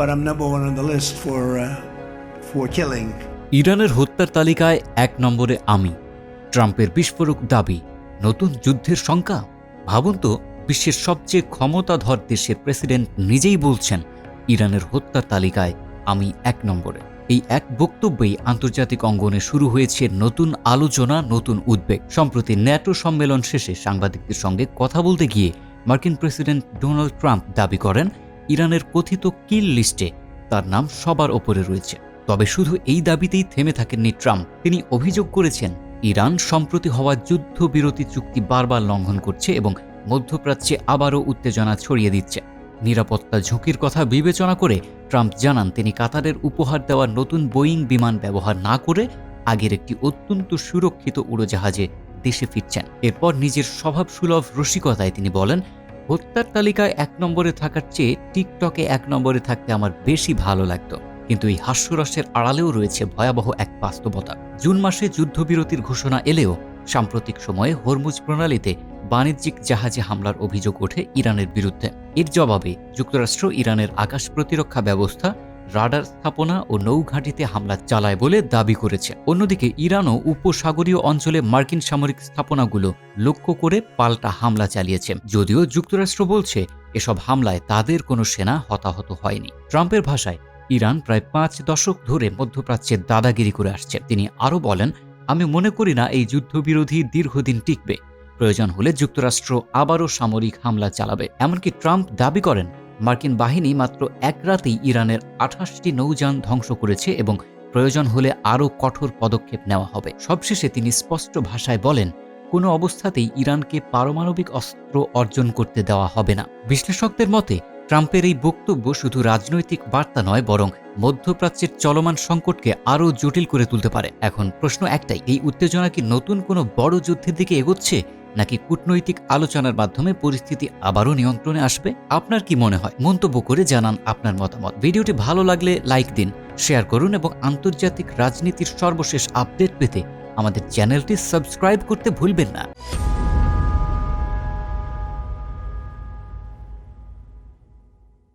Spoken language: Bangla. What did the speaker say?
but I'm number one on the list for killing. ইরানের হত্যার তালিকায় 1 নম্বরে আমি। ট্রাম্পের বিস্ফোরক দাবি, নতুন যুদ্ধের শঙ্কা। ভাবুন তো, বিশ্বের সবচেয়ে ক্ষমতাধর দেশের প্রেসিডেন্ট নিজেই বলছেন ইরানের হত্যার তালিকায় আমি 1 নম্বরে। এই এক বক্তব্যেই আন্তর্জাতিক অঙ্গনে শুরু হয়েছে নতুন আলোচনা, নতুন উদ্বেগ। সম্প্রতি ন্যাটো সম্মেলন শেষে সাংবাদিকদের সঙ্গে কথা বলতে গিয়ে মার্কিন প্রেসিডেন্ট ডোনাল্ড ট্রাম্প দাবি করেন ইরানের কথিত কিল লিস্টে তার নাম সবার ওপরে রয়েছে। তবে শুধু এই দাবিতেই থেমে থাকেননি ট্রাম্প। তিনি অভিযোগ করেছেন ইরান সম্প্রতি হওয়া যুদ্ধবিরতি চুক্তি বারবার লঙ্ঘন করছে এবং মধ্যপ্রাচ্যে আবারও উত্তেজনা ছড়িয়ে দিচ্ছে। নিরাপত্তা ঝুঁকির কথা বিবেচনা করে ট্রাম্প জানান তিনি কাতারের উপহার দেওয়া নতুন বোয়িং বিমান ব্যবহার না করে আগের একটি অত্যন্ত সুরক্ষিত উড়োজাহাজে দেশে ফিরছেন। এরপর নিজের স্বভাবসুলভ রসিকতায় তিনি বলেন, হত্যার তালিকায় 1 নম্বরে থাকার চেয়ে টিকটকে 1 নম্বরে থাকতে আমার বেশি ভালো লাগতো। কিন্তু এই হাস্যরসের আড়ালেও রয়েছে ভয়াবহ এক বাস্তবতা। জুন মাসে যুদ্ধবিরতির ঘোষণা এলেও সাম্প্রতিক সময়ে হরমুজ প্রণালীতে বাণিজ্যিক জাহাজে হামলার অভিযোগ ওঠে ইরানের বিরুদ্ধে। এর জবাবে যুক্তরাষ্ট্র ইরানের আকাশ প্রতিরক্ষা ব্যবস্থা, রাডার স্থাপনা ও নৌঘাঁটিতে হামলা চালায় বলে দাবি করেছে। অন্যদিকে ইরানও উপসাগরীয় অঞ্চলে মার্কিন সামরিক স্থাপনাগুলো লক্ষ্য করে পাল্টা হামলা চালিয়েছে। যদিও যুক্তরাষ্ট্র বলছে এসব হামলায় তাদের কোনো সেনা হতাহত হয়নি। ট্রাম্পের ভাষায় ইরান প্রায় 5 দশক ধরে মধ্যপ্রাচ্যে দাদাগিরি করে আসছে। তিনি আরও বলেন, আমি মনে করি না এই যুদ্ধবিরোধী দীর্ঘদিন টিকবে। প্রয়োজন হলে যুক্তরাষ্ট্র আবারও সামরিক হামলা চালাবে। এমনকি ট্রাম্প দাবি করেন মার্কিন বাহিনী মাত্র 1 রাতেই ইরানের 28টি নৌযান ধ্বংস করেছে এবং প্রয়োজন হলে আরও কঠোর পদক্ষেপ নেওয়া হবে। সবশেষে তিনি স্পষ্ট ভাষায় বলেন, কোনো অবস্থাতেই ইরানকে পারমাণবিক অস্ত্র অর্জন করতে দেওয়া হবে না। বিশ্লেষকদের মতে ট্রাম্পের এই বক্তব্য শুধু রাজনৈতিক বার্তা নয়, বরং মধ্যপ্রাচ্যের চলমান সংকটকে আরও জটিল করে তুলতে পারে। এখন প্রশ্ন একটাই, এই উত্তেজনা কি নতুন কোনো বড় যুদ্ধের দিকে এগোচ্ছে, নাকি কূটনৈতিক আলোচনার মাধ্যমে পরিস্থিতি আবারও নিয়ন্ত্রণে আসবে? আপনার কি মনে হয়? মন্তব্য করে জানান আপনার মতামত। ভিডিওটি ভালো লাগলে লাইক দিন, শেয়ার করুন এবং আন্তর্জাতিক রাজনীতির সর্বশেষ আপডেট পেতে আমাদের চ্যানেলটি সাবস্ক্রাইব করতে ভুলবেন না।